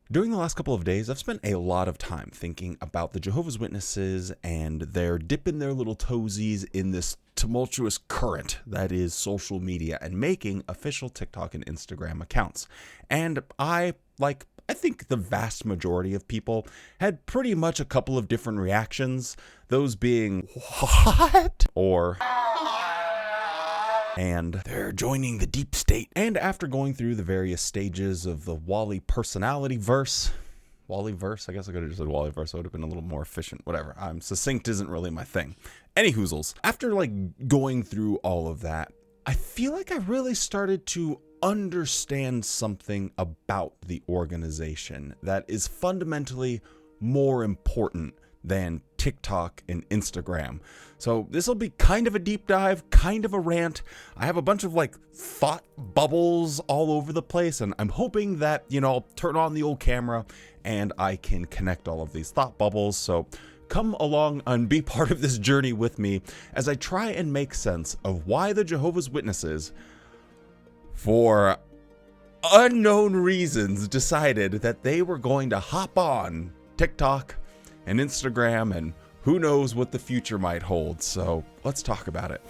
During the last couple of days, I've spent a lot of time thinking about the Jehovah's Witnesses and their dipping their little toesies in this tumultuous current that is social media and making official TikTok and Instagram accounts. And I think the vast majority of people had pretty much a couple of different reactions, those being, "What?" or and they're joining the deep state. And after going through the various stages of the Wally personality verse, Wally-verse, I guess I could have just said Wally-verse, so it would have been a little more efficient, whatever. Succinct isn't really my thing. Any hoozles. After going through all of that, I feel like I really started to understand something about the organization that is fundamentally more important than TikTok and Instagram. So this will be kind of a deep dive, kind of a rant. I have a bunch of thought bubbles all over the place, and I'm hoping that, I'll turn on the old camera and I can connect all of these thought bubbles. So come along and be part of this journey with me as I try and make sense of why the Jehovah's Witnesses, for unknown reasons, decided that they were going to hop on TikTok and Instagram, and who knows what the future might hold. So let's talk about it.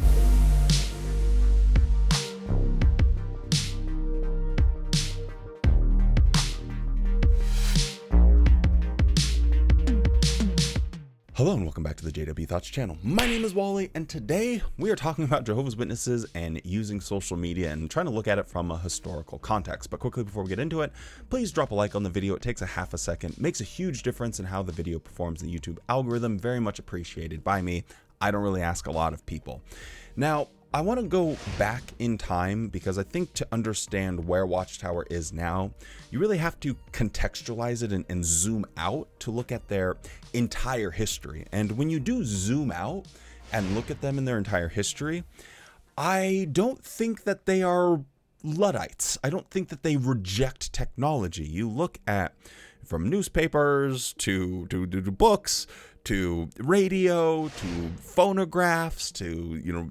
Hello and welcome back to the JW Thoughts channel. My name is Wally, and today we are talking about Jehovah's Witnesses and using social media and trying to look at it from a historical context. But quickly before we get into it, please drop a like on the video. It takes a half a second, makes a huge difference in how the video performs in the YouTube algorithm. Very much appreciated by me. I don't really ask a lot of people. Now, I want to go back in time because I think to understand where Watchtower is now, you really have to contextualize it and zoom out to look at their entire history. And when you do zoom out and look at them in their entire history, I don't think that they are Luddites. I don't think that they reject technology. You look at from newspapers to books, to radio, to phonographs, to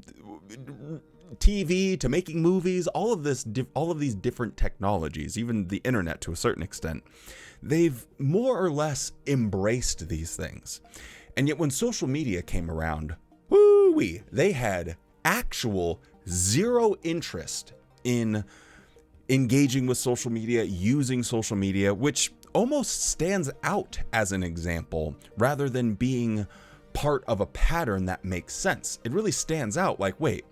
TV, to making movies, all of these different technologies, even the internet to a certain extent, they've more or less embraced these things. And yet when social media came around, woo-wee, they had actual zero interest in engaging with social media, using social media, which almost stands out as an example rather than being part of a pattern that makes sense. It really stands out wait,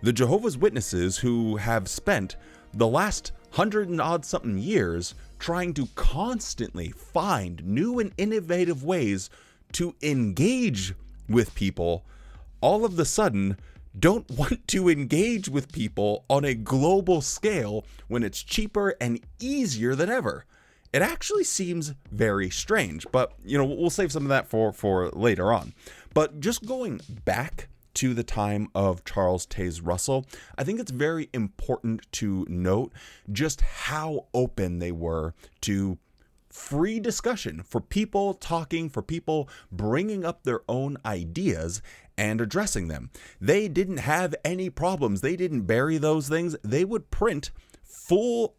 the Jehovah's Witnesses, who have spent the last 100 and odd something years trying to constantly find new and innovative ways to engage with people, all of the sudden don't want to engage with people on a global scale when it's cheaper and easier than ever. It actually seems very strange, but we'll save some of that for later on. But just going back to the time of Charles Taze Russell, I think it's very important to note just how open they were to free discussion, for people talking, for people bringing up their own ideas and addressing them. They didn't have any problems. They didn't bury those things. They would print full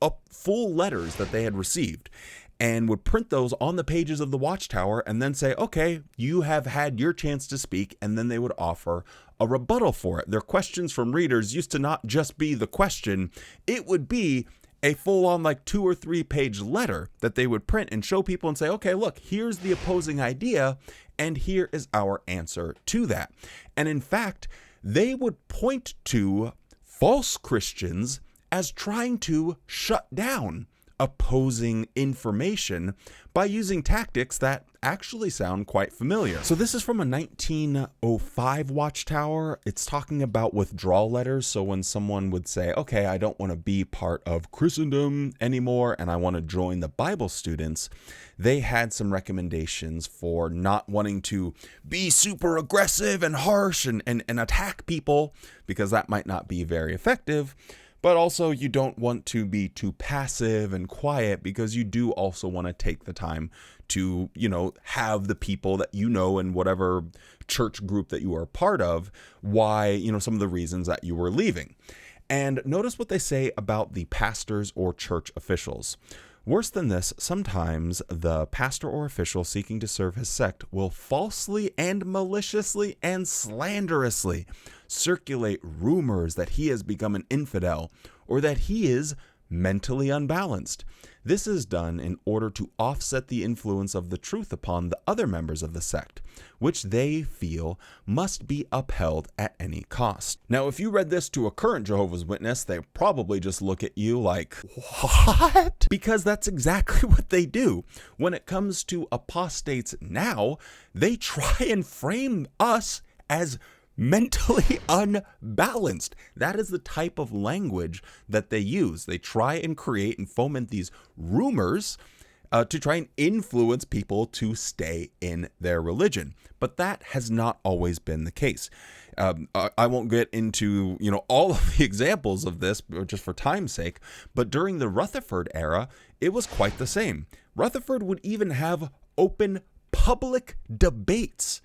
letters that they had received and would print those on the pages of the Watchtower and then say, okay, you have had your chance to speak, and then they would offer a rebuttal for it. Their questions from readers used to not just be the question, it would be a full-on 2 or 3 page letter that they would print and show people and say, okay, look, here's the opposing idea, and here is our answer to that. And in fact, they would point to false Christians as trying to shut down opposing information by using tactics that actually sound quite familiar. So this is from a 1905 Watchtower. It's talking about withdrawal letters. So when someone would say, okay, I don't want to be part of Christendom anymore and I want to join the Bible students, they had some recommendations for not wanting to be super aggressive and harsh and attack people, because that might not be very effective. But also you don't want to be too passive and quiet, because you do also want to take the time to, have the people that and whatever church group that you are part of, why, some of the reasons that you were leaving. And notice what they say about the pastors or church officials. Worse than this, sometimes the pastor or official seeking to serve his sect will falsely and maliciously and slanderously circulate rumors that he has become an infidel or that he is mentally unbalanced. This is done in order to offset the influence of the truth upon the other members of the sect, which they feel must be upheld at any cost. Now, if you read this to a current Jehovah's Witness, they probably just look at you like, what? Because that's exactly what they do. When it comes to apostates now, they try and frame us as mentally unbalanced. That is the type of language that they use. They try and create and foment these rumors to try and influence people to stay in their religion. But that has not always been the case. I won't get into, all of the examples of this just for time's sake, but during the Rutherford era, it was quite the same. Rutherford would even have open public debates.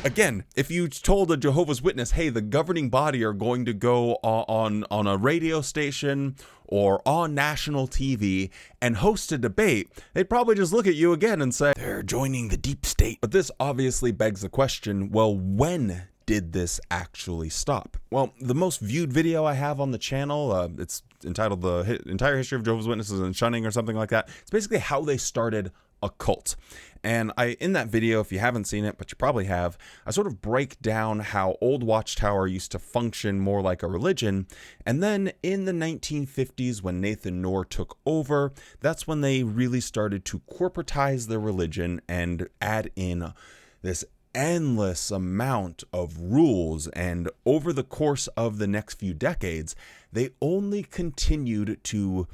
Again, if you told a Jehovah's Witness, hey, the governing body are going to go on a radio station or on national TV and host a debate, they'd probably just look at you again and say, they're joining the deep state. But this obviously begs the question, well, when did this actually stop? Well, the most viewed video I have on the channel, it's entitled The Entire History of Jehovah's Witnesses and Shunning or something like that. It's basically how they started a cult. And in that video, if you haven't seen it, but you probably have, I sort of break down how old Watchtower used to function more like a religion. And then in the 1950s, when Nathan Knorr took over, that's when they really started to corporatize their religion and add in this endless amount of rules. And over the course of the next few decades, they only continued to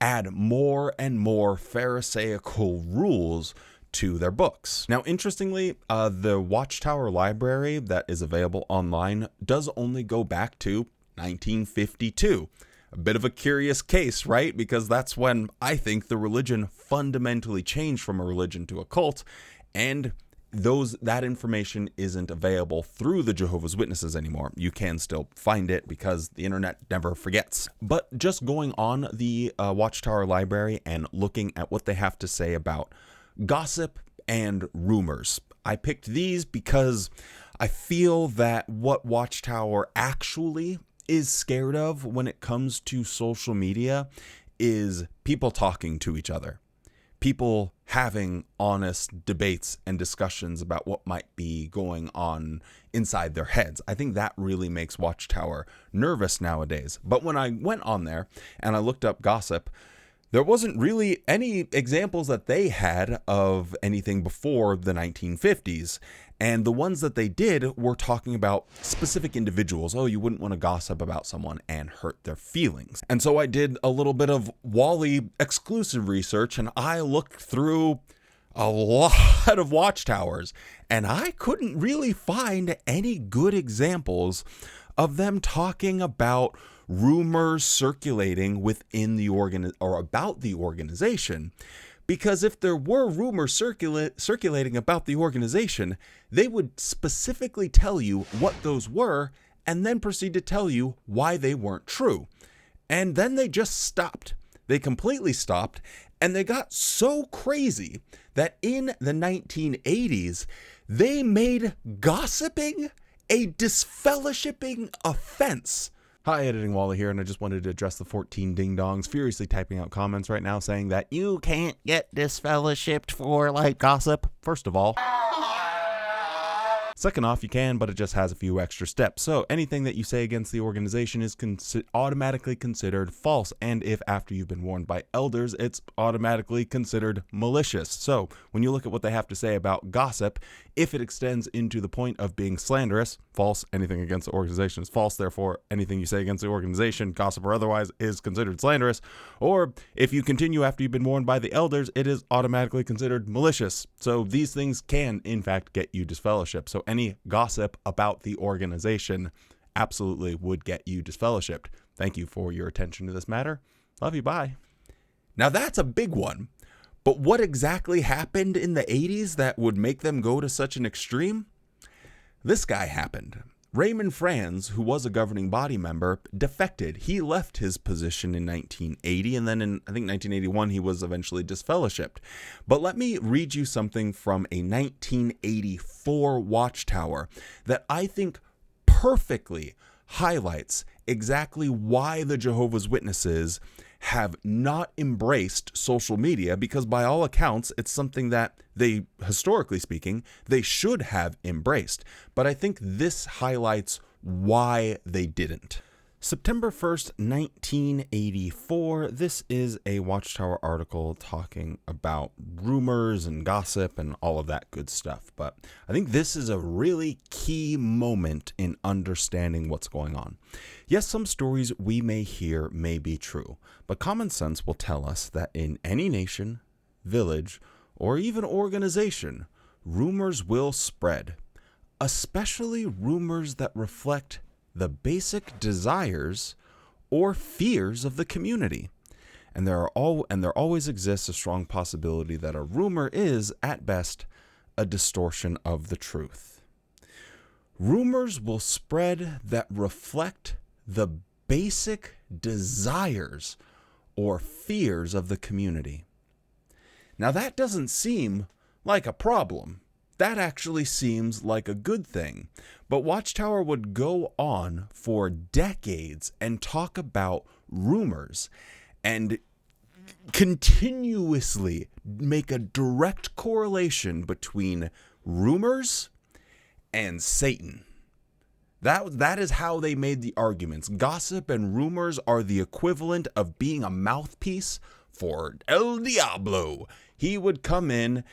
add more and more Pharisaical rules to their books. Now, interestingly, the Watchtower library that is available online does only go back to 1952. A bit of a curious case, right? Because that's when I think the religion fundamentally changed from a religion to a cult, and that information isn't available through the Jehovah's Witnesses anymore. You can still find it because the internet never forgets. But just going on the Watchtower library and looking at what they have to say about gossip and rumors. I picked these because I feel that what Watchtower actually is scared of when it comes to social media is people talking to each other. People having honest debates and discussions about what might be going on inside their heads. I think that really makes Watchtower nervous nowadays. But when I went on there and I looked up gossip, there wasn't really any examples that they had of anything before the 1950s. And the ones that they did were talking about specific individuals. Oh, you wouldn't want to gossip about someone and hurt their feelings. And so I did a little bit of Wally exclusive research, and I looked through a lot of Watchtowers, and I couldn't really find any good examples of them talking about rumors circulating within the about the organization. Because if there were rumors circulating about the organization, they would specifically tell you what those were and then proceed to tell you why they weren't true. And then they just stopped. They completely stopped, and they got so crazy that in the 1980s, they made gossiping a disfellowshipping offense. Hi, Editing Wally here, and I just wanted to address the 14 ding-dongs furiously typing out comments right now saying that you can't get disfellowshipped for, gossip. First of all. Second off, you can, but it just has a few extra steps. So anything that you say against the organization is automatically considered false. And if after you've been warned by elders, it's automatically considered malicious. So when you look at what they have to say about gossip, if it extends into the point of being slanderous, false. Anything against the organization is false. Therefore, anything you say against the organization, gossip or otherwise, is considered slanderous. Or if you continue after you've been warned by the elders, it is automatically considered malicious. So these things can, in fact, get you disfellowshipped. So any gossip about the organization absolutely would get you disfellowshipped. Thank you for your attention to this matter. Love you. Bye. Now that's a big one. But what exactly happened in the 80s that would make them go to such an extreme? This guy happened. Raymond Franz, who was a governing body member, defected. He left his position in 1980, and then in, I think, 1981, he was eventually disfellowshipped. But let me read you something from a 1984 Watchtower that I think perfectly highlights exactly why the Jehovah's Witnesses have not embraced social media, because by all accounts, it's something that they, historically speaking, they should have embraced. But I think this highlights why they didn't. September 1st, 1984, this is a Watchtower article talking about rumors and gossip and all of that good stuff. But I think this is a really key moment in understanding what's going on. Yes, some stories we may hear may be true, but common sense will tell us that in any nation, village, or even organization, rumors will spread, especially rumors that reflect the basic desires or fears of the community. And there always exists a strong possibility that a rumor is, at best, a distortion of the truth. Rumors will spread that reflect the basic desires or fears of the community. Now, that doesn't seem like a problem. That actually seems like a good thing. But Watchtower would go on for decades and talk about rumors and continuously make a direct correlation between rumors and Satan. That is how they made the arguments. Gossip and rumors are the equivalent of being a mouthpiece for El Diablo. He would come in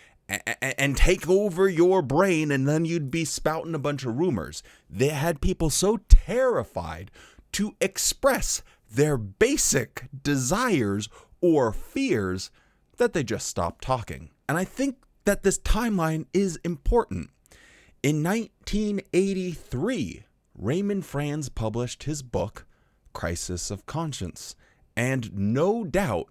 and take over your brain, and then you'd be spouting a bunch of rumors. They had people so terrified to express their basic desires or fears that they just stopped talking. And I think that this timeline is important. In 1983, Raymond Franz published his book, Crisis of Conscience, and no doubt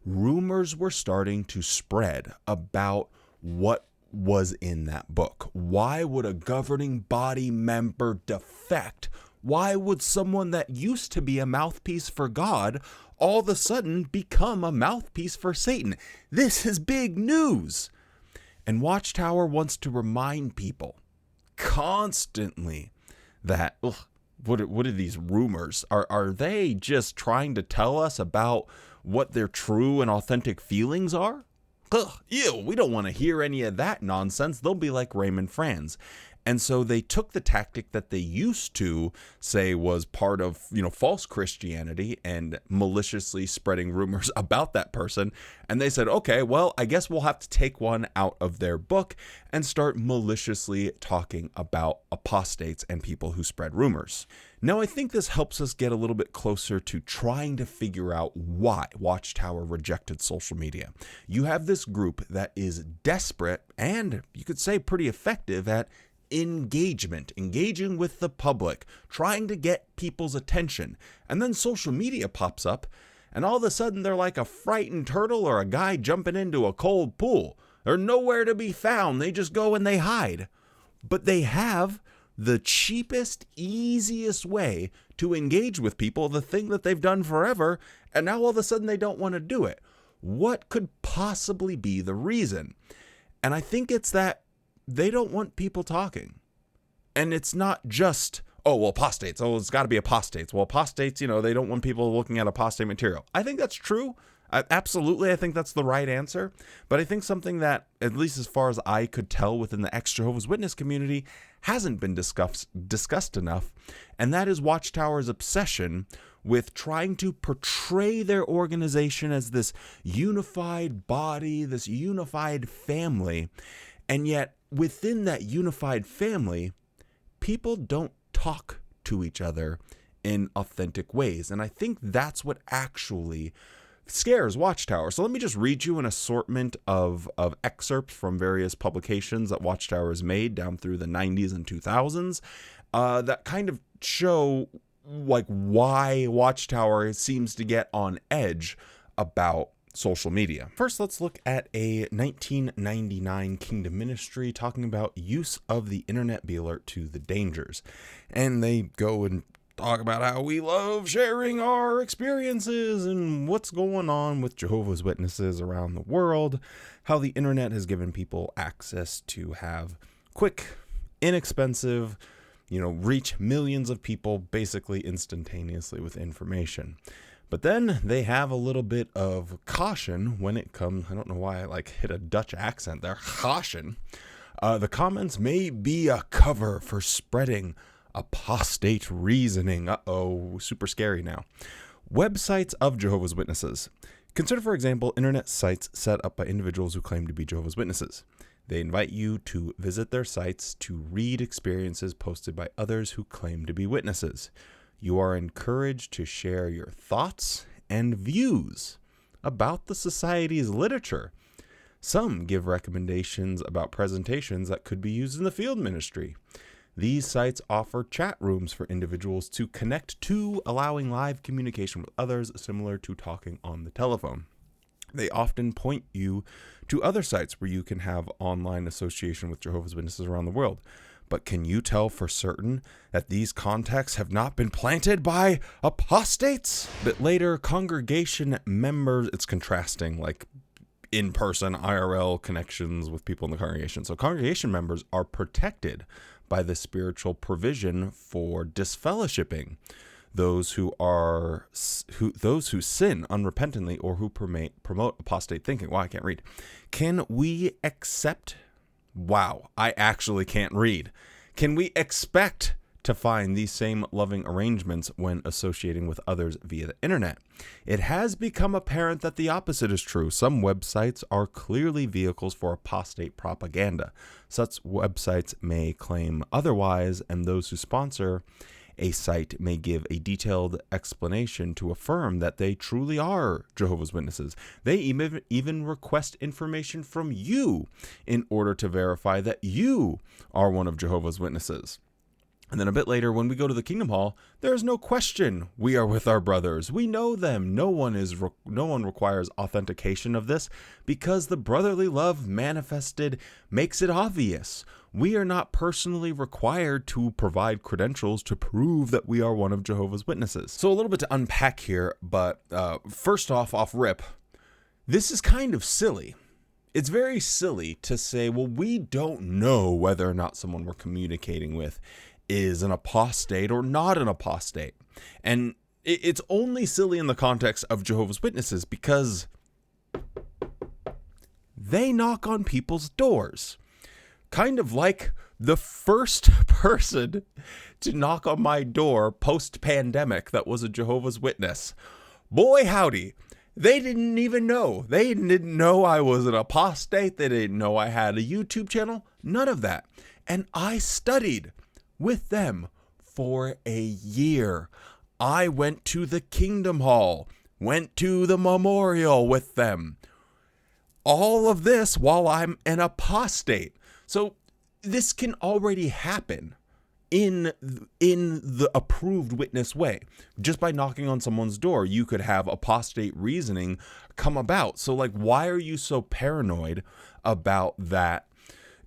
rumors were starting to spread about what was in that book. Why would a governing body member defect? Why would someone that used to be a mouthpiece for God all of a sudden become a mouthpiece for Satan? This is big news. And Watchtower wants to remind people constantly that, what are these rumors? Are they just trying to tell us about what their true and authentic feelings are? Ew, we don't want to hear any of that nonsense. They'll be like Raymond Franz. And so they took the tactic that they used to say was part of, false Christianity and maliciously spreading rumors about that person. And they said, okay, well, I guess we'll have to take one out of their book and start maliciously talking about apostates and people who spread rumors. Now, I think this helps us get a little bit closer to trying to figure out why Watchtower rejected social media. You have this group that is desperate and, you could say, pretty effective at engaging with the public, trying to get people's attention. And then social media pops up, and all of a sudden they're like a frightened turtle or a guy jumping into a cold pool. They're nowhere to be found. They just go and they hide. But they have the cheapest, easiest way to engage with people, the thing that they've done forever, and now all of a sudden they don't want to do it. What could possibly be the reason? And I think it's that they don't want people talking. And it's not just, apostates. It's got to be apostates. Well, apostates, they don't want people looking at apostate material. I think that's true. Absolutely, I think that's the right answer. But I think something that, at least as far as I could tell within the ex-Jehovah's Witness community, hasn't been discussed enough, and that is Watchtower's obsession with trying to portray their organization as this unified body, this unified family, and yet within that unified family, people don't talk to each other in authentic ways. And I think that's what actually scares Watchtower. So let me just read you an assortment of excerpts from various publications that Watchtower has made down through the 90s and 2000s that kind of show like why Watchtower seems to get on edge about social media. First, let's look at a 1999 Kingdom ministry talking about use of the internet. Be alert to the dangers. And they go and talk about how we love sharing our experiences and what's going on with Jehovah's Witnesses around the world, how the internet has given people access to have quick, inexpensive, reach millions of people basically instantaneously with information. But then they have a little bit of caution when it comes, I don't know why I hit a Dutch accent there, caution. The comments may be a cover for spreading apostate reasoning. Super scary now. Websites of Jehovah's Witnesses. Consider, for example, internet sites set up by individuals who claim to be Jehovah's Witnesses. They invite you to visit their sites to read experiences posted by others who claim to be witnesses. You are encouraged to share your thoughts and views about the society's literature. Some give recommendations about presentations that could be used in the field ministry. These sites offer chat rooms for individuals to connect to, allowing live communication with others, similar to talking on the telephone. They often point you to other sites where you can have online association with Jehovah's Witnesses around the world. But can you tell for certain that these contacts have not been planted by apostates? But later, congregation members, it's contrasting in-person IRL connections with people in the congregation. So congregation members are protected by the spiritual provision for disfellowshipping those who sin unrepentantly or who promote apostate thinking. Wow, I can't read. Can we accept? Wow, I actually can't read. Can we expect to find these same loving arrangements when associating with others via the internet? It has become apparent that the opposite is true. Some websites are clearly vehicles for apostate propaganda. Such websites may claim otherwise, and those who sponsor a site may give a detailed explanation to affirm that they truly are Jehovah's Witnesses. They even request information from you in order to verify that you are one of Jehovah's Witnesses. And then a bit later, when we go to the Kingdom Hall, there is no question we are with our brothers. We know them. No one requires authentication of this because the brotherly love manifested makes it obvious. We are not personally required to provide credentials to prove that we are one of Jehovah's Witnesses. So a little bit to unpack here, but first off rip, this is kind of silly. It's very silly to say, well, we don't know whether or not someone we're communicating with is an apostate or not an apostate. And it's only silly in the context of Jehovah's Witnesses because they knock on people's doors. Kind of like the first person to knock on my door post-pandemic that was a Jehovah's Witness. Boy, howdy. They didn't even know. They didn't know I was an apostate. They didn't know I had a YouTube channel. None of that. And I studied with them for a year. I went to the Kingdom Hall, went to the memorial with them. All of this while I'm an apostate. So this can already happen in the approved witness way. Just by knocking on someone's door, you could have apostate reasoning come about. So why are you so paranoid about that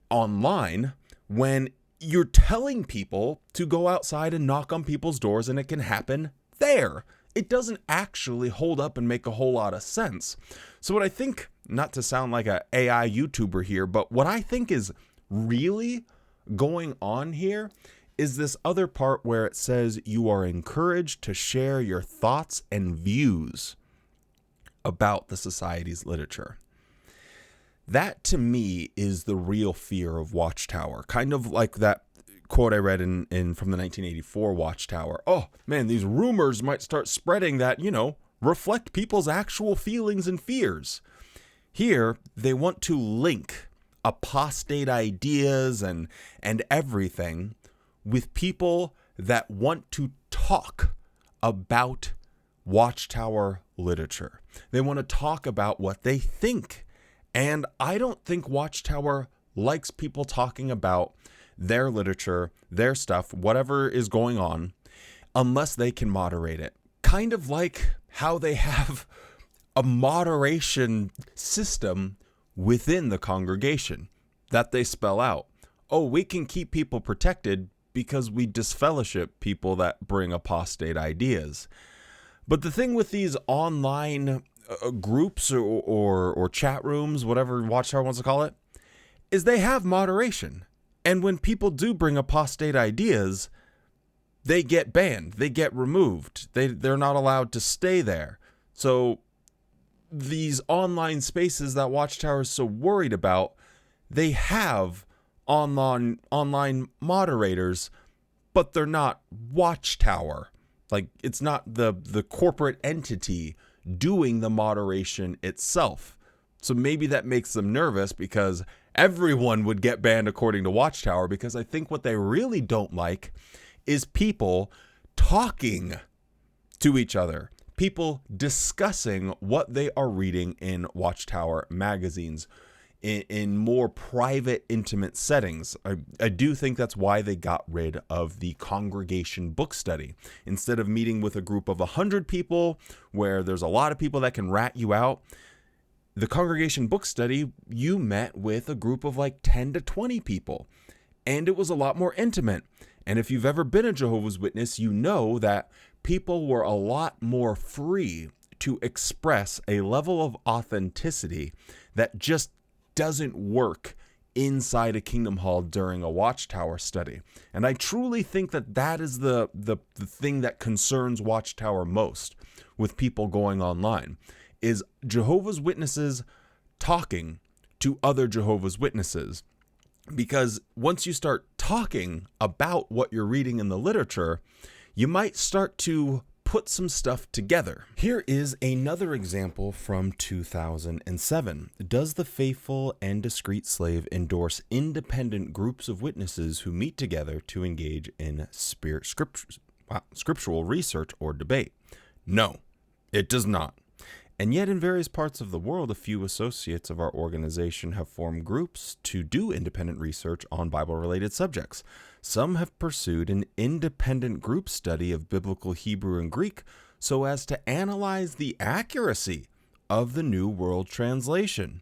online when you're telling people to go outside and knock on people's doors and it can happen there? It doesn't actually hold up and make a whole lot of sense. So what I think, not to sound like an AI YouTuber here, but what I think is really going on here is this other part where it says you are encouraged to share your thoughts and views about the society's literature. That to me is the real fear of Watchtower. Kind of like that quote I read in from the 1984 Watchtower. Oh man, these rumors might start spreading that, reflect people's actual feelings and fears. Here, they want to link apostate ideas and everything with people that want to talk about Watchtower literature. They want to talk about what they think. And I don't think Watchtower likes people talking about their literature, their stuff, whatever is going on, unless they can moderate it. Kind of like how they have a moderation system within the congregation that they spell out. Oh, we can keep people protected because we disfellowship people that bring apostate ideas. But the thing with these online groups or chat rooms, whatever Watchtower wants to call it, is they have moderation. And when people do bring apostate ideas, they get banned, they get removed, they're not allowed to stay there. So these online spaces that Watchtower is so worried about, they have online moderators, but they're not Watchtower. Like, it's not the corporate entity doing the moderation itself. So maybe that makes them nervous, because everyone would get banned according to Watchtower, because I think what they really don't like is people talking to each other, people discussing what they are reading in Watchtower magazines in more private, intimate settings. I do think that's why they got rid of the congregation book study. Instead of meeting with a group of 100 people where there's a lot of people that can rat you out, the congregation book study, you met with a group of like 10 to 20 people, and it was a lot more intimate. And if you've ever been a Jehovah's Witness, you know that people were a lot more free to express a level of authenticity that just doesn't work inside a Kingdom Hall during a Watchtower study. And I truly think that that is the thing that concerns Watchtower most with people going online, is Jehovah's Witnesses talking to other Jehovah's Witnesses. Because once you start talking about what you're reading in the literature, you might start to put some stuff together. Here is another example from 2007. Does the faithful and discreet slave endorse independent groups of witnesses who meet together to engage in scriptural research or debate? No, it does not. And yet in various parts of the world, a few associates of our organization have formed groups to do independent research on Bible-related subjects. Some have pursued an independent group study of biblical Hebrew and Greek so as to analyze the accuracy of the New World Translation.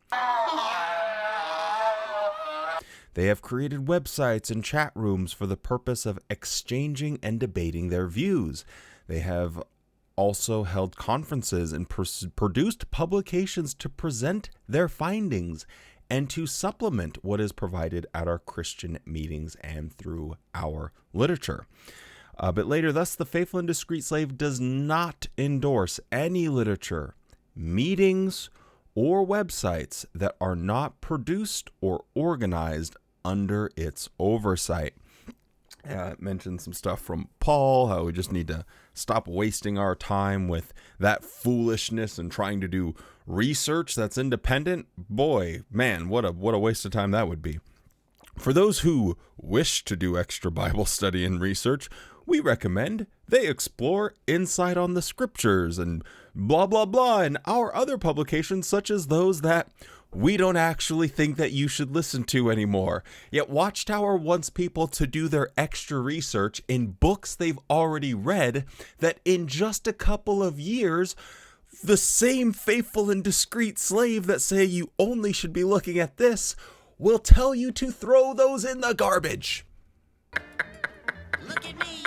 They have created websites and chat rooms for the purpose of exchanging and debating their views. They have also held conferences and produced publications to present their findings and to supplement what is provided at our Christian meetings and through our literature. But later, thus, the faithful and discreet slave does not endorse any literature, meetings, or websites that are not produced or organized under its oversight. It mentioned some stuff from Paul, how we just need to stop wasting our time with that foolishness and trying to do research that's independent. Boy, man, what a waste of time that would be. For those who wish to do extra Bible study and research, we recommend they explore Insight on the Scriptures and blah, blah, blah, and our other publications, such as those that we don't actually think that you should listen to anymore. Yet Watchtower wants people to do their extra research in books they've already read, that in just a couple of years, the same faithful and discreet slave that say you only should be looking at this will tell you to throw those in the garbage. Look at me.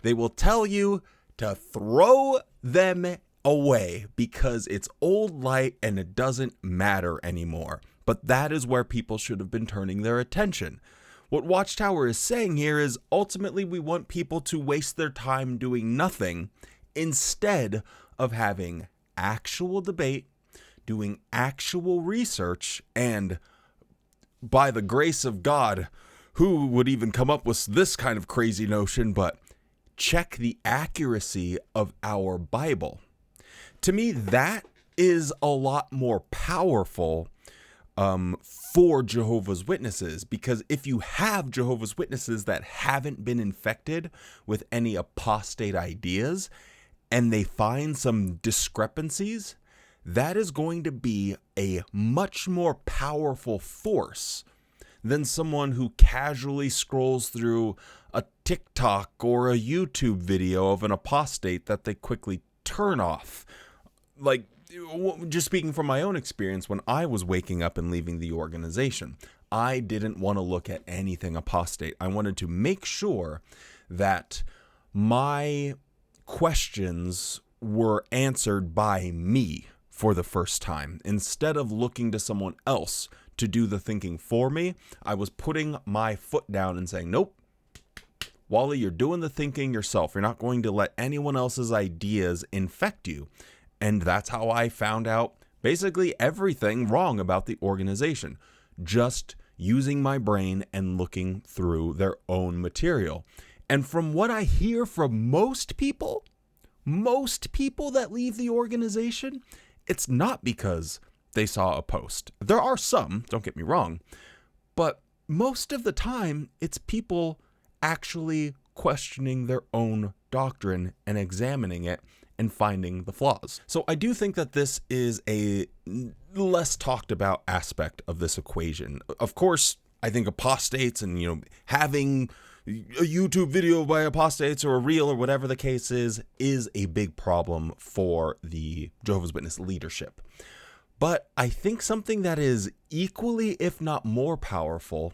They will tell you to throw them away because it's old light and it doesn't matter anymore. But that is where people should have been turning their attention. What Watchtower is saying here is ultimately we want people to waste their time doing nothing instead of having actual debate, doing actual research, and by the grace of God, who would even come up with this kind of crazy notion, but check the accuracy of our Bible. To me, that is a lot more powerful for Jehovah's Witnesses, because if you have Jehovah's Witnesses that haven't been infected with any apostate ideas and they find some discrepancies, that is going to be a much more powerful force than someone who casually scrolls through a TikTok or a YouTube video of an apostate that they quickly turn off. just speaking from my own experience, when I was waking up and leaving the organization, I didn't want to look at anything apostate. I wanted to make sure that my questions were answered by me for the first time. Instead of looking to someone else to do the thinking for me, I was putting my foot down and saying, nope, Wally, you're doing the thinking yourself. You're not going to let anyone else's ideas infect you. And that's how I found out basically everything wrong about the organization. Just using my brain and looking through their own material. And from what I hear from most people that leave the organization, it's not because they saw a post. There are some, don't get me wrong, but most of the time it's people actually questioning their own doctrine and examining it and finding the flaws. So I do think that this is a less talked about aspect of this equation. Of course, I think apostates and, having a YouTube video by apostates or a reel or whatever the case is a big problem for the Jehovah's Witness leadership. But I think something that is equally, if not more powerful,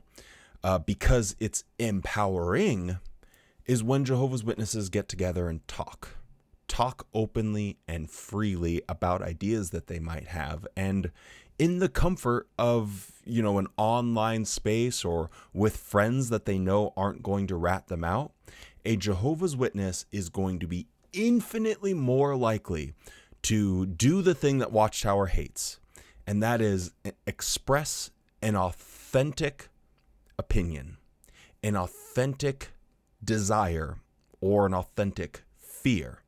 because it's empowering, is when Jehovah's Witnesses get together and talk openly and freely about ideas that they might have, and in the comfort of, an online space or with friends that they know aren't going to rat them out. A Jehovah's Witness is going to be infinitely more likely to do the thing that Watchtower hates, and that is express an authentic opinion, an authentic desire, or an authentic fear.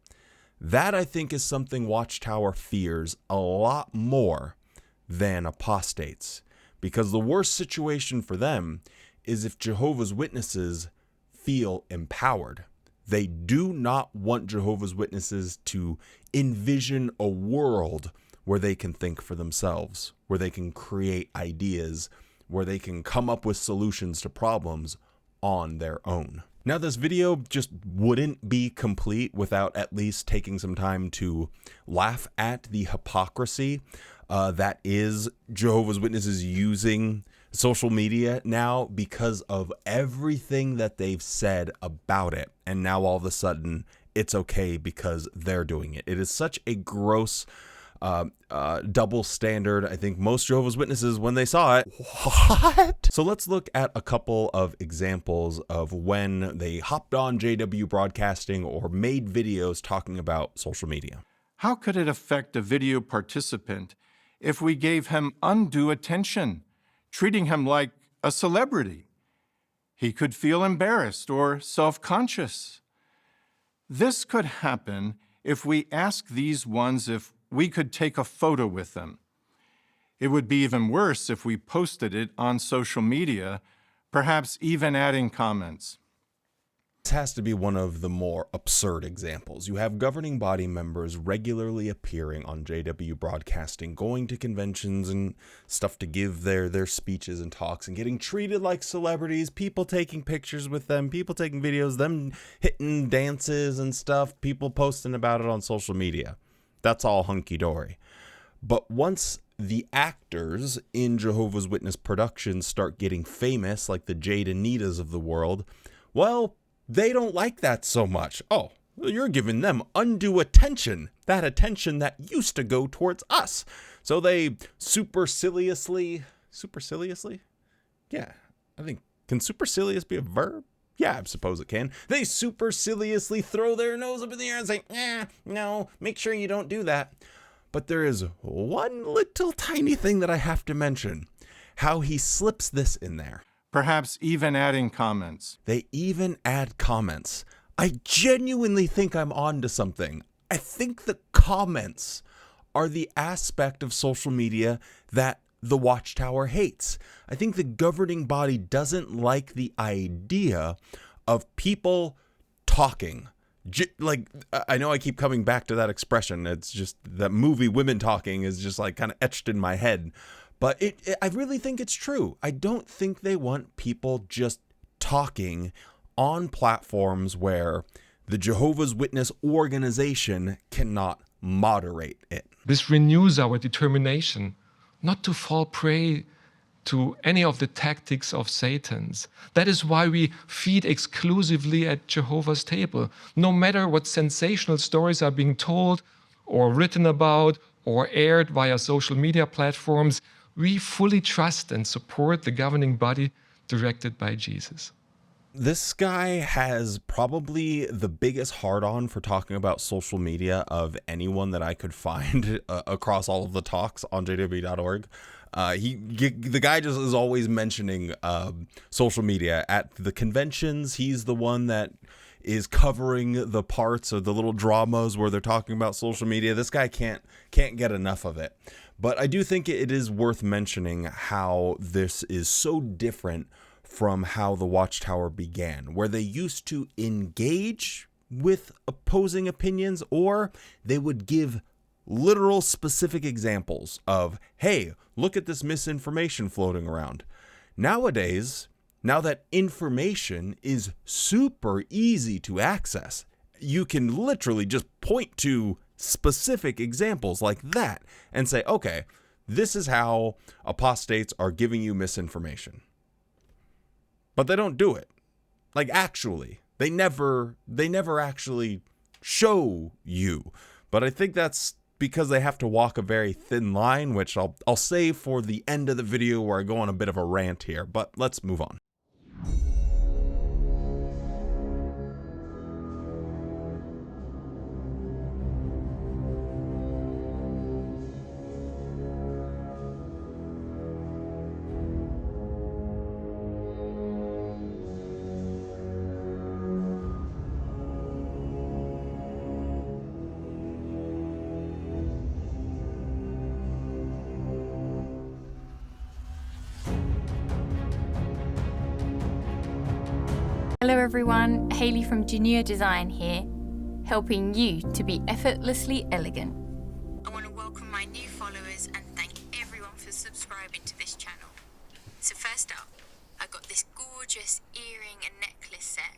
That, I think, is something Watchtower fears a lot more than apostates, because the worst situation for them is if Jehovah's Witnesses feel empowered. They do not want Jehovah's Witnesses to envision a world where they can think for themselves, where they can create ideas, where they can come up with solutions to problems on their own. Now, this video just wouldn't be complete without at least taking some time to laugh at the hypocrisy that is Jehovah's Witnesses using social media now because of everything that they've said about it. And now all of a sudden it's okay because they're doing it. It is such a gross double standard. I think most Jehovah's Witnesses, when they saw it, what? So let's look at a couple of examples of when they hopped on JW broadcasting or made videos talking about social media. How could it affect a video participant if we gave him undue attention, treating him like a celebrity? He could feel embarrassed or self-conscious. This could happen if we ask these ones if we could take a photo with them. It would be even worse if we posted it on social media, perhaps even adding comments. This has to be one of the more absurd examples. You have governing body members regularly appearing on JW broadcasting, going to conventions and stuff to give their speeches and talks and getting treated like celebrities, people taking pictures with them, people taking videos, them hitting dances and stuff, people posting about it on social media. That's all hunky-dory. But once the actors in Jehovah's Witness productions start getting famous, like the Jade Anitas of the world, well, they don't like that so much. Oh, you're giving them undue attention, that attention that used to go towards us. So they superciliously? Yeah, I think, can supercilious be a verb? Yeah, I suppose it can. They superciliously throw their nose up in the air and say, no, make sure you don't do that. But there is one little tiny thing that I have to mention. How he slips this in there. Perhaps even adding comments. They even add comments. I genuinely think I'm on to something. I think the comments are the aspect of social media that the Watchtower hates. I think the governing body doesn't like the idea of people talking. Like, I know I keep coming back to that expression. It's just that movie Women Talking is just like kind of etched in my head. But I really think it's true. I don't think they want people just talking on platforms where the Jehovah's Witness organization cannot moderate it. This renews our determination not to fall prey to any of the tactics of Satan's. That is why we feed exclusively at Jehovah's table. No matter what sensational stories are being told or written about or aired via social media platforms, we fully trust and support the governing body directed by Jesus. This guy has probably the biggest hard-on for talking about social media of anyone that I could find across all of the talks on jw.org. The guy just is always mentioning social media at the conventions. He's the one that is covering the parts of the little dramas where they're talking about social media. This guy can't get enough of it. But I do think it is worth mentioning how this is so different from how the Watchtower began, where they used to engage with opposing opinions, or they would give literal specific examples of, hey, look at this misinformation floating around. Nowadays, now that information is super easy to access, you can literally just point to specific examples like that and say, okay, this is how apostates are giving you misinformation. But they don't do it. Like, actually, they never actually show you. But I think that's because they have to walk a very thin line, which I'll save for the end of the video where I go on a bit of a rant here, but let's move on. Hello everyone, Hayley from Junior Design here, helping you to be effortlessly elegant. I want to welcome my new followers and thank everyone for subscribing to this channel. So first up, I got this gorgeous earring and necklace set.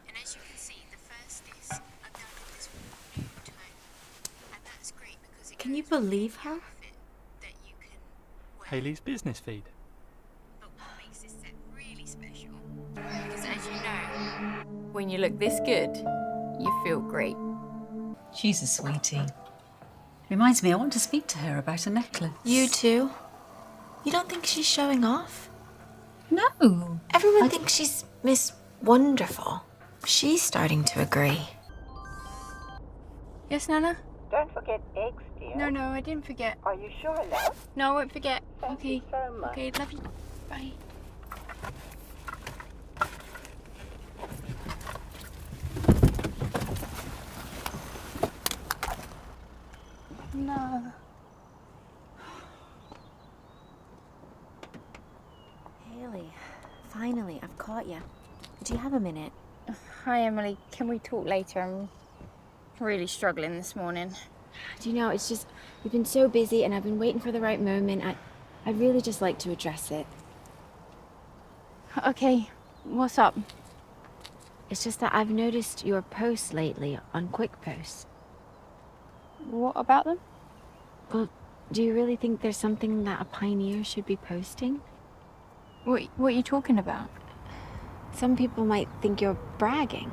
And as you can see, the first is I've done it this new tone. And that's great because it Can you goes with believe the her? outfit that you can wear. Hayley's business feed. But what makes this set really special? Because as you know, when you look this good, you feel great. She's a sweetie. Reminds me, I want to speak to her about a necklace. You too? You don't think she's showing off? No. Everyone thinks she's Miss Wonderful. She's starting to agree. Yes, Nana? Don't forget eggs, dear. No, I didn't forget. Are you sure, love? No, I won't forget. Thank Okay. you so much. Okay, love you. Bye. No. Haley, finally, I've caught you. Do you have a minute? Hi, Emily. Can we talk later? I'm really struggling this morning. Do you know, it's just, we've been so busy and I've been waiting for the right moment. I'd really just like to address it. Okay, what's up? It's just that I've noticed your posts lately on Quick Posts. What about them? Well, do you really think there's something that a pioneer should be posting? What are you talking about? Some people might think you're bragging.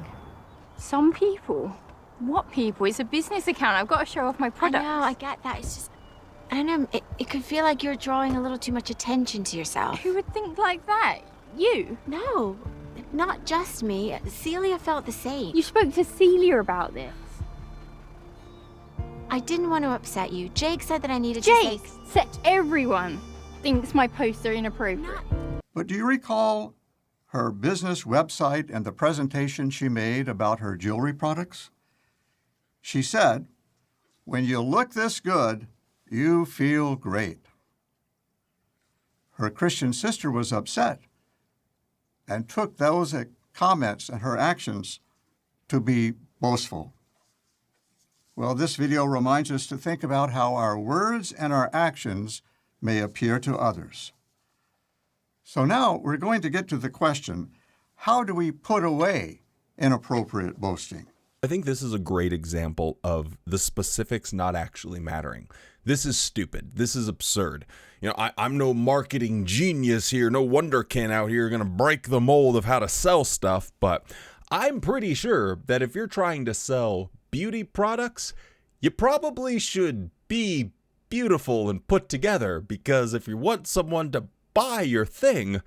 Some people? What people? It's a business account. I've got to show off my products. I know, I get that. It's just, I don't know, it could feel like you're drawing a little too much attention to yourself. Who would think like that? You? No, not just me. Celia felt the same. You spoke to Celia about this. I didn't want to upset you. Jake said that I needed to say... Jake said everyone thinks my posts are inappropriate. But do you recall her business website and the presentation she made about her jewelry products? She said, "When you look this good, you feel great." Her Christian sister was upset and took those comments and her actions to be boastful. Well, this video reminds us to think about how our words and our actions may appear to others. So now we're going to get to the question, how do we put away inappropriate boasting? I think this is a great example of the specifics not actually mattering. This is stupid. This is absurd. You know, I'm no marketing genius here, no wonderkin out here going to break the mold of how to sell stuff, but I'm pretty sure that if you're trying to sell beauty products, you probably should be beautiful and put together, because if you want someone to buy your thing,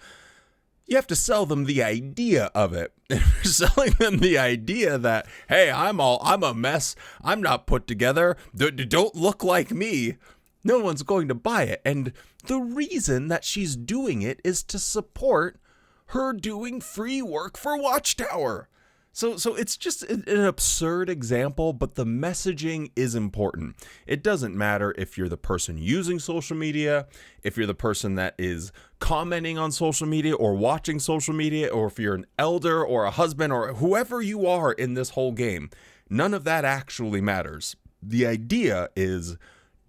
you have to sell them the idea of it. If you're selling them the idea that, hey, I'm a mess, I'm not put together, don't look like me, no one's going to buy it. And the reason that she's doing it is to support her doing free work for Watchtower. So it's just an absurd example, but the messaging is important. It doesn't matter if you're the person using social media, if you're the person that is commenting on social media or watching social media, or if you're an elder or a husband or whoever you are in this whole game. None of that actually matters. The idea is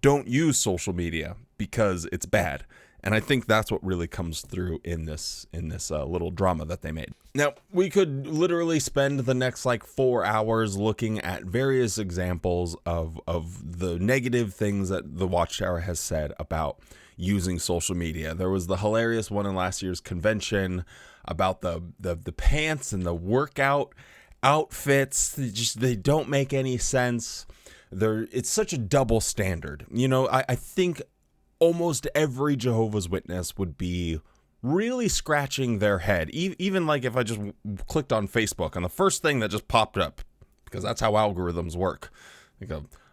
don't use social media because it's bad. And I think that's what really comes through in this little drama that they made. Now, we could literally spend the next 4 hours looking at various examples of the negative things that the Watchtower has said about using social media. There was the hilarious one in last year's convention about the pants and the workout outfits. They don't make any sense. It's such a double standard. You know, I think almost every Jehovah's Witness would be really scratching their head. Even if I just clicked on Facebook and the first thing that just popped up, because that's how algorithms work.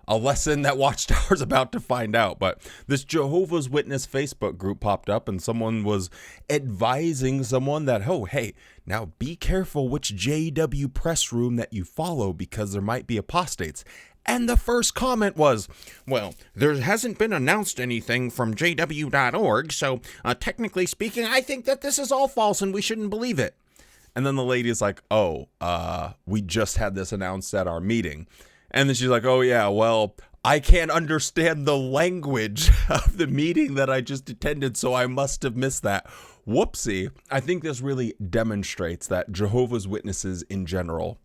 A lesson that Watchtower's about to find out. But this Jehovah's Witness Facebook group popped up and someone was advising someone that, oh, hey, now be careful which JW press room that you follow because there might be apostates. And the first comment was, well, there hasn't been announced anything from jw.org, so technically speaking, I think that this is all false and we shouldn't believe it. And then the lady is like, we just had this announced at our meeting. And then she's like, oh yeah, well, I can't understand the language of the meeting that I just attended, so I must have missed that. Whoopsie. I think this really demonstrates that Jehovah's Witnesses in general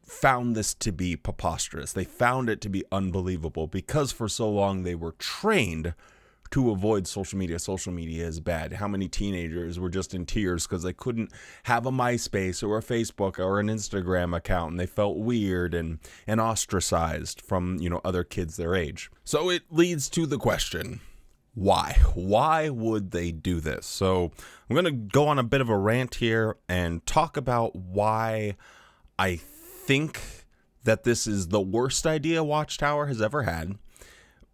found this to be preposterous. They found it to be unbelievable because for so long they were trained to avoid social media. Social media is bad. How many teenagers were just in tears because they couldn't have a MySpace or a Facebook or an Instagram account, and they felt weird and ostracized from, other kids their age. So it leads to the question, why? Why would they do this? So I'm going to go on a bit of a rant here and talk about why I think that this is the worst idea Watchtower has ever had,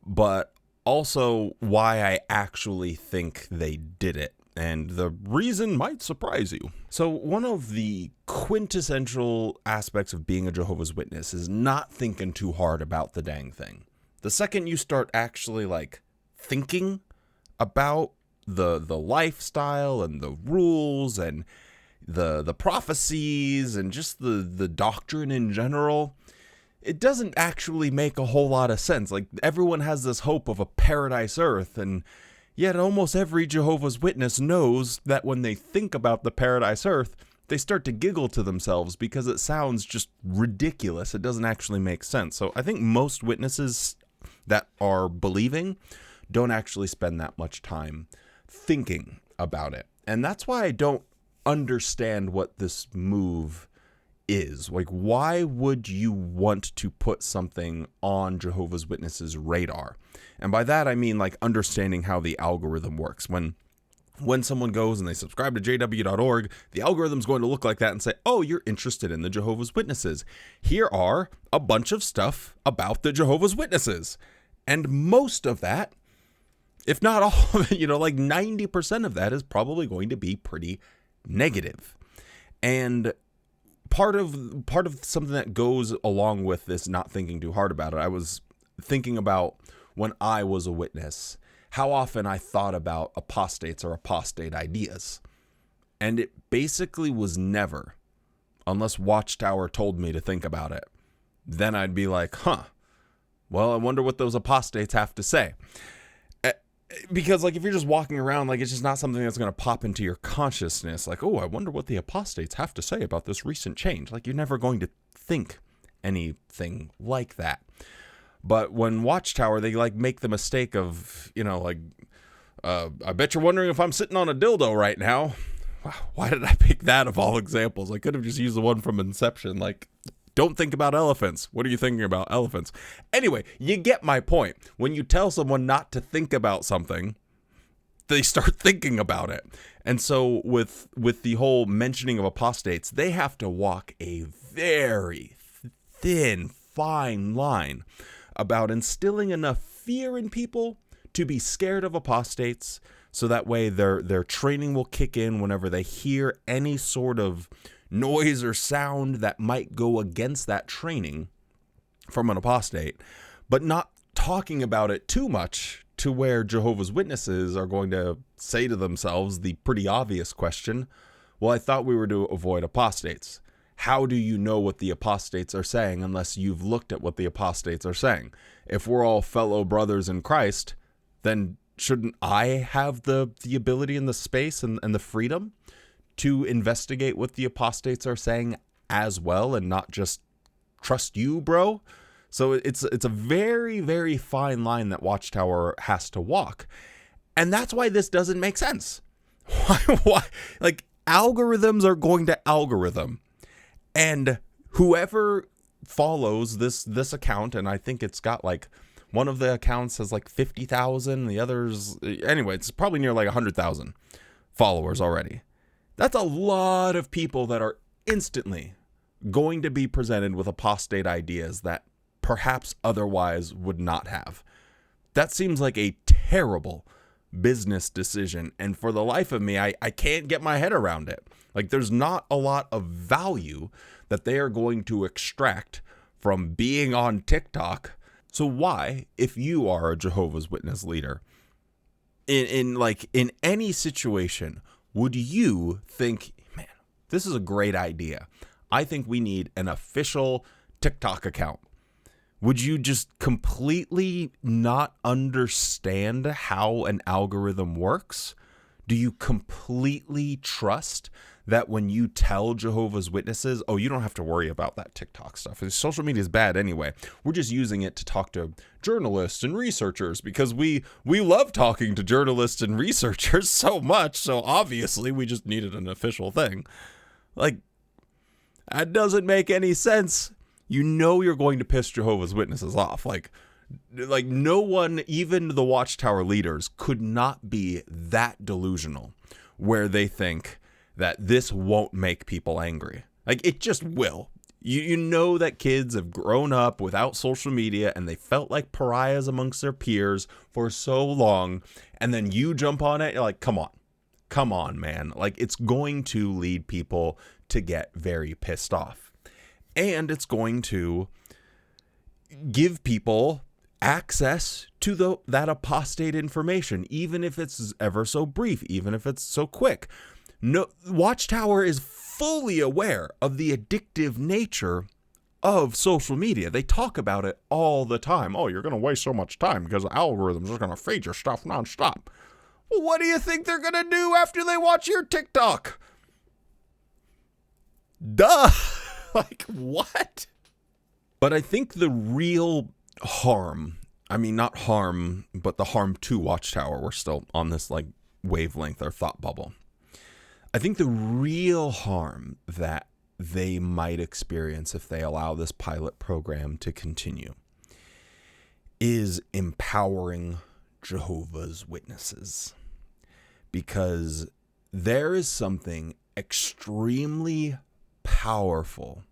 but also why I actually think they did it. And the reason might surprise you. So one of the quintessential aspects of being a Jehovah's Witness is not thinking too hard about the dang thing. The second you start actually thinking about the lifestyle and the rules and the prophecies and just the doctrine in general, it doesn't actually make a whole lot of sense. Everyone has this hope of a paradise earth, and yet almost every Jehovah's Witness knows that when they think about the paradise earth, they start to giggle to themselves because it sounds just ridiculous. It doesn't actually make sense. So I think most witnesses that are believing don't actually spend that much time thinking about it. And that's why I don't understand what this move is. Why would you want to put something on Jehovah's Witnesses' radar? And by that, I mean understanding how the algorithm works. When someone goes and they subscribe to jw.org, the algorithm's going to look like that and say, oh, you're interested in the Jehovah's Witnesses. Here are a bunch of stuff about the Jehovah's Witnesses. And most of that, if not all of it, 90% of that is probably going to be pretty negative. And part of something that goes along with this not thinking too hard about it, I was thinking about when I was a witness, how often I thought about apostates or apostate ideas. And it basically was never, unless Watchtower told me to think about it. Then I'd be like, well, I wonder what those apostates have to say. Because if you're just walking around, it's just not something that's going to pop into your consciousness. Oh, I wonder what the apostates have to say about this recent change. You're never going to think anything like that. But when Watchtower, they like make the mistake of, I bet you're wondering if I'm sitting on a dildo right now. Wow, why did I pick that of all examples? I could have just used the one from Inception. Like, don't think about elephants. What are you thinking about? Elephants. Anyway, you get my point. When you tell someone not to think about something, they start thinking about it. And so with the whole mentioning of apostates, they have to walk a very thin, fine line about instilling enough fear in people to be scared of apostates, so that way their training will kick in whenever they hear any sort of noise or sound that might go against that training from an apostate, but not talking about it too much to where Jehovah's Witnesses are going to say to themselves the pretty obvious question, well, I thought we were to avoid apostates. How do you know what the apostates are saying unless you've looked at what the apostates are saying? If we're all fellow brothers in Christ, then shouldn't I have the ability and the space and the freedom to investigate what the apostates are saying as well, and not just trust you, bro? So it's a very, very fine line that Watchtower has to walk. And that's why this doesn't make sense. Why? Like, algorithms are going to algorithm. And whoever follows this account, and I think it's got like, one of the accounts has like 50,000, the others, anyway, it's probably near like 100,000 followers already. That's a lot of people that are instantly going to be presented with apostate ideas that perhaps otherwise would not have. That seems like a terrible business decision. And for the life of me, I can't get my head around it. Like, there's not a lot of value that they are going to extract from being on TikTok. So why, if you are a Jehovah's Witness leader, in any situation, would you think, man, this is a great idea? I think we need an official TikTok account. Would you just completely not understand how an algorithm works? Do you completely trust that when you tell Jehovah's Witnesses, oh, you don't have to worry about that TikTok stuff. Social media is bad anyway. We're just using it to talk to journalists and researchers because we love talking to journalists and researchers so much. So obviously we just needed an official thing. Like, that doesn't make any sense. You know you're going to piss Jehovah's Witnesses off. Like no one, even the Watchtower leaders, could not be that delusional where they think that this won't make people angry. Like, it just will. You know that kids have grown up without social media and they felt like pariahs amongst their peers for so long, and then you jump on it, you're like, come on, man. Like, it's going to lead people to get very pissed off. And it's going to give people access to that apostate information, even if it's ever so brief, even if it's so quick. No, Watchtower is fully aware of the addictive nature of social media. They talk about it all the time. Oh, you're going to waste so much time because algorithms are going to feed your stuff nonstop. Well, what do you think they're going to do after they watch your TikTok? Duh. Like, what? But I think the real harm, I mean, not harm, but the harm to Watchtower, we're still on this like wavelength or thought bubble. I think the real harm that they might experience if they allow this pilot program to continue is empowering Jehovah's Witnesses. Because there is something extremely powerful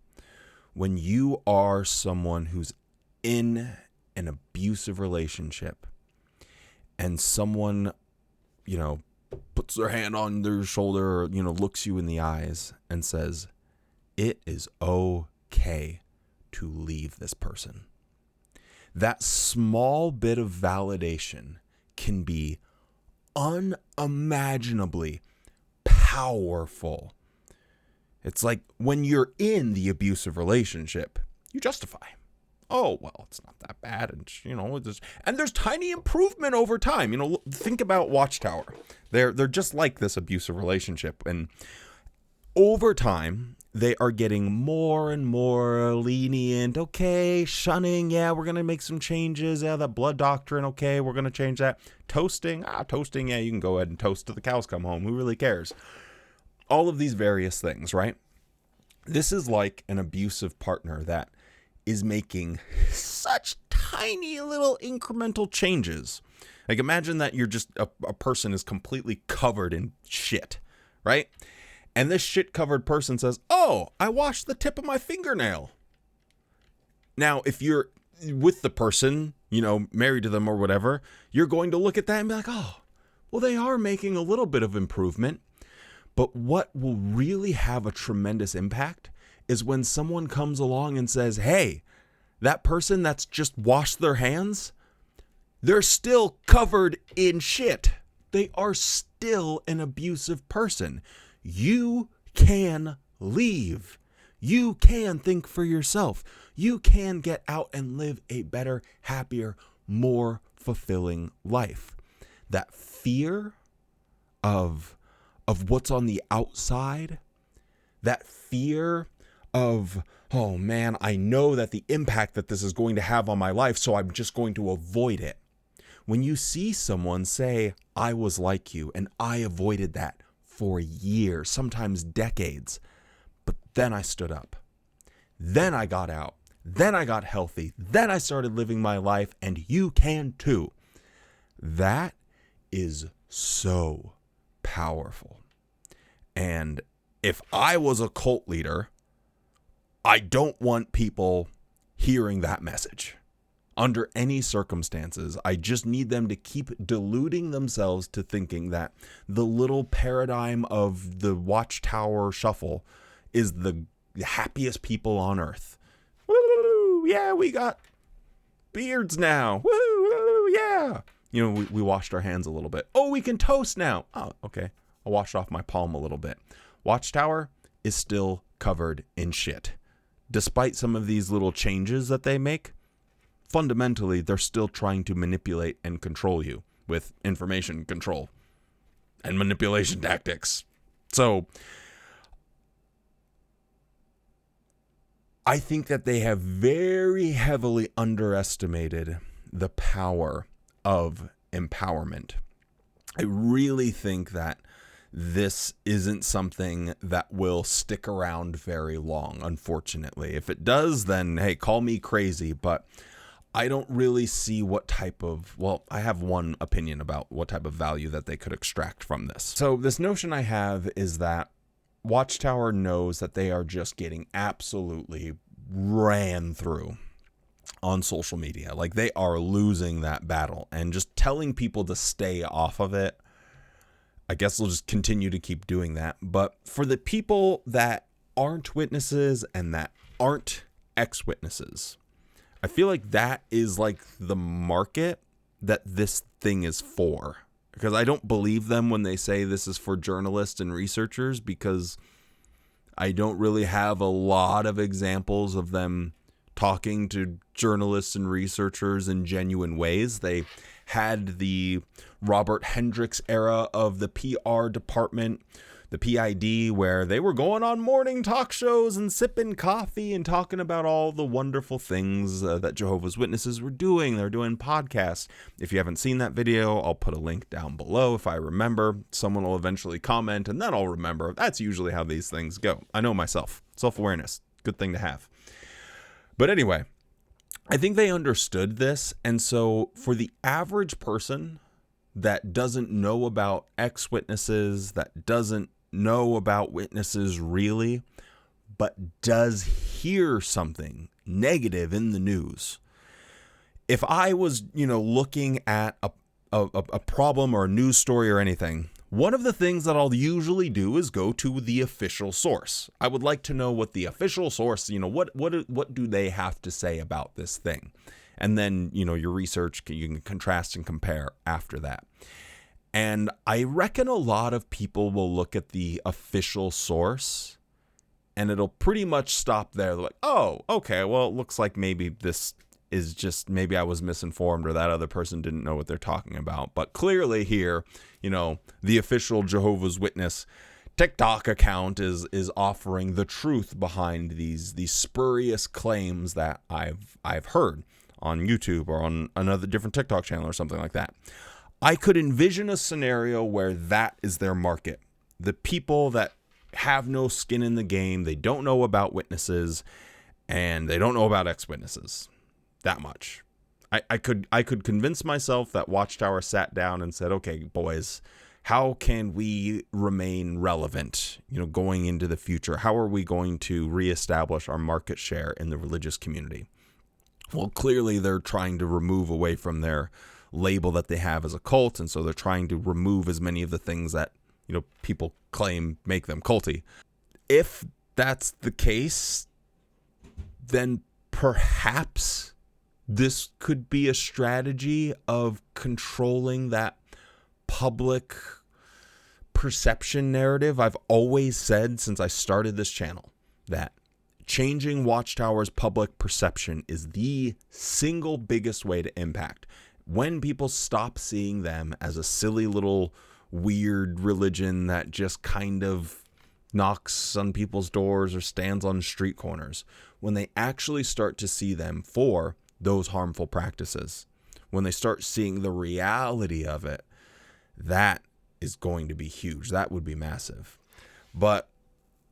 when you are someone who's in an abusive relationship and someone, puts their hand on their shoulder or, looks you in the eyes and says, it is okay to leave this person. That small bit of validation can be unimaginably powerful. It's like when you're in the abusive relationship, you justify. Oh, well, it's not that bad. And there's tiny improvement over time. Think about Watchtower. They're just like this abusive relationship. And over time, they are getting more and more lenient. Okay, shunning, yeah, we're going to make some changes. Yeah, that blood doctrine, okay, we're going to change that. Toasting, yeah, you can go ahead and toast till the cows come home. Who really cares? All of these various things, right? This is like an abusive partner that is making such tiny little incremental changes. Like, imagine that you're just a person is completely covered in shit, right? And this shit covered person says, oh, I washed the tip of my fingernail. Now, if you're with the person, you know, married to them or whatever, you're going to look at that and be like, oh, well, they are making a little bit of improvement. But what will really have a tremendous impact is when someone comes along and says, hey, that person that's just washed their hands, they're still covered in shit. They are still an abusive person. You can leave. You can think for yourself. You can get out and live a better, happier, more fulfilling life. That fear of what's on the outside, that fear of, oh man, I know that the impact that this is going to have on my life, so I'm just going to avoid it. When you see someone say, I was like you, and I avoided that for years, sometimes decades, but then I stood up. Then I got out. Then I got healthy. Then I started living my life, and you can too. That is so powerful. And if I was a cult leader, I don't want people hearing that message. Under any circumstances, I just need them to keep deluding themselves to thinking that the little paradigm of the Watchtower shuffle is the happiest people on earth. Woo, yeah, we got beards now. Woo, yeah. You know, we washed our hands a little bit. Oh, we can toast now. Oh, okay. I washed off my palm a little bit. Watchtower is still covered in shit. Despite some of these little changes that they make, fundamentally, they're still trying to manipulate and control you with information control and manipulation tactics. So I think that they have very heavily underestimated the power of empowerment. I really think that this isn't something that will stick around very long, unfortunately. If it does, then, hey, call me crazy, but I don't really see what type of, well, I have one opinion about what type of value that they could extract from this. So this notion I have is that Watchtower knows that they are just getting absolutely ran through on social media. Like, they are losing that battle, and just telling people to stay off of it, I guess they'll just continue to keep doing that. But for the people that aren't witnesses and that aren't ex-witnesses, I feel like that is like the market that this thing is for. Because I don't believe them when they say this is for journalists and researchers, because I don't really have a lot of examples of them talking to journalists and researchers in genuine ways. They had the Robert Hendricks era of the PR department, the PID, where they were going on morning talk shows and sipping coffee and talking about all the wonderful things that Jehovah's Witnesses were doing. They're doing podcasts. If you haven't seen that video, I'll put a link down below. If I remember, someone will eventually comment, and then I'll remember. That's usually how these things go. I know myself. Self-awareness. Good thing to have. But anyway, I think they understood this. And so for the average person that doesn't know about ex-witnesses, that doesn't know about witnesses really, but does hear something negative in the news. If I was, looking at a problem or a news story or anything, one of the things that I'll usually do is go to the official source. I would like to know what the official source, what do they have to say about this thing? And then, your research, you can contrast and compare after that. And I reckon a lot of people will look at the official source and it'll pretty much stop there. They're like, oh, okay, well, it looks like maybe this is just, maybe I was misinformed or that other person didn't know what they're talking about. But clearly here, the official Jehovah's Witness TikTok account is offering the truth behind these spurious claims that I've heard on YouTube or on another different TikTok channel or something like that. I could envision a scenario where that is their market. The people that have no skin in the game, they don't know about witnesses, and they don't know about ex-witnesses that much. I could convince myself that Watchtower sat down and said, okay, boys, how can we remain relevant, going into the future? How are we going to reestablish our market share in the religious community? Well, clearly they're trying to remove away from their label that they have as a cult, and so they're trying to remove as many of the things that, people claim make them culty. If that's the case, then perhaps this could be a strategy of controlling that public perception narrative. I've always said since I started this channel that changing Watchtower's public perception is the single biggest way to impact. When people stop seeing them as a silly little weird religion that just kind of knocks on people's doors or stands on street corners, when they actually start to see them for those harmful practices, when they start seeing the reality of it, that is going to be huge. That would be massive. But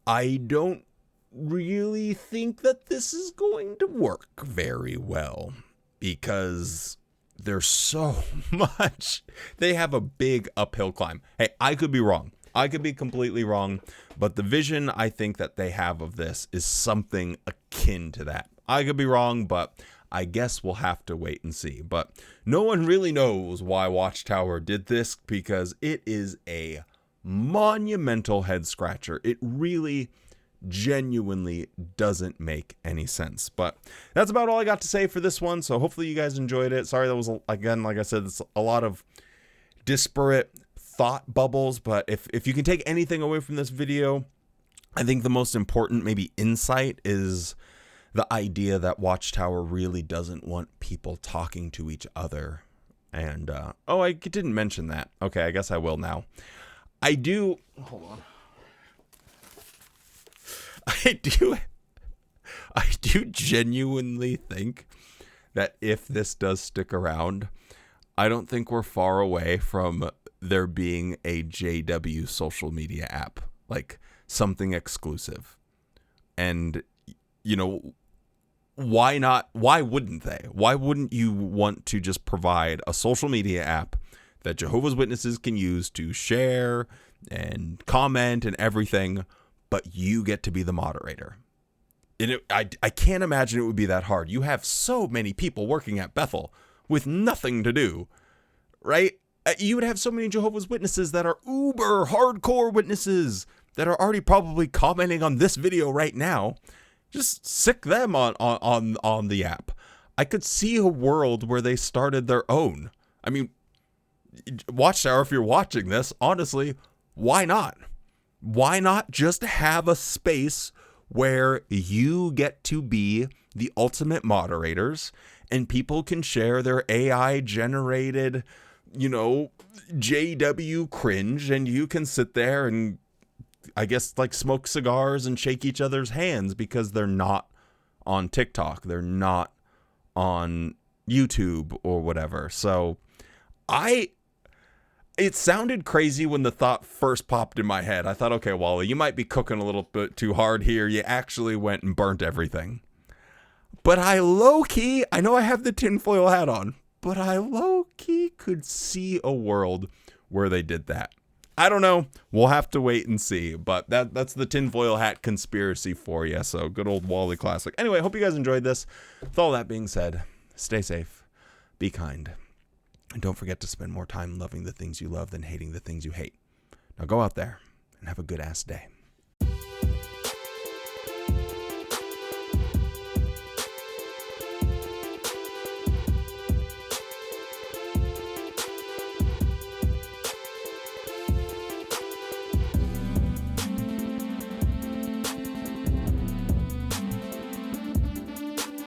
I don't really think that this is going to work very well because there's so much. They have a big uphill climb. Hey, I could be wrong. I could be completely wrong, but the vision I think that they have of this is something akin to that. I could be wrong, but I guess we'll have to wait and see. But no one really knows why Watchtower did this because it is a monumental head scratcher. It really genuinely doesn't make any sense. But that's about all I got to say for this one. So hopefully you guys enjoyed it. Sorry, that was, again, like I said, it's a lot of disparate thought bubbles. But if you can take anything away from this video, I think the most important maybe insight is the idea that Watchtower really doesn't want people talking to each other. And, I didn't mention that. Okay, I guess I will now. Hold on. I do genuinely think that if this does stick around, I don't think we're far away from there being a JW social media app, like something exclusive. And, why not? Why wouldn't they? Why wouldn't you want to just provide a social media app that Jehovah's Witnesses can use to share and comment and everything, but you get to be the moderator? And I can't imagine it would be that hard. You have so many people working at Bethel with nothing to do, right? You would have so many Jehovah's Witnesses that are uber hardcore witnesses that are already probably commenting on this video right now. Just sick them on the app. I could see a world where they started their own. I mean, Watchtower, if you're watching this, honestly, why not? Why not just have a space where you get to be the ultimate moderators and people can share their AI generated, JW cringe, and you can sit there and I guess like smoke cigars and shake each other's hands because they're not on TikTok. They're not on YouTube or whatever. So it sounded crazy when the thought first popped in my head. I thought, okay, Wally, you might be cooking a little bit too hard here. You actually went and burnt everything. But I low-key, I know I have the tinfoil hat on, but I low-key could see a world where they did that. I don't know. We'll have to wait and see. But that's the tinfoil hat conspiracy for you. So good old Wally classic. Anyway, hope you guys enjoyed this. With all that being said, stay safe, be kind, and don't forget to spend more time loving the things you love than hating the things you hate. Now go out there and have a good ass day.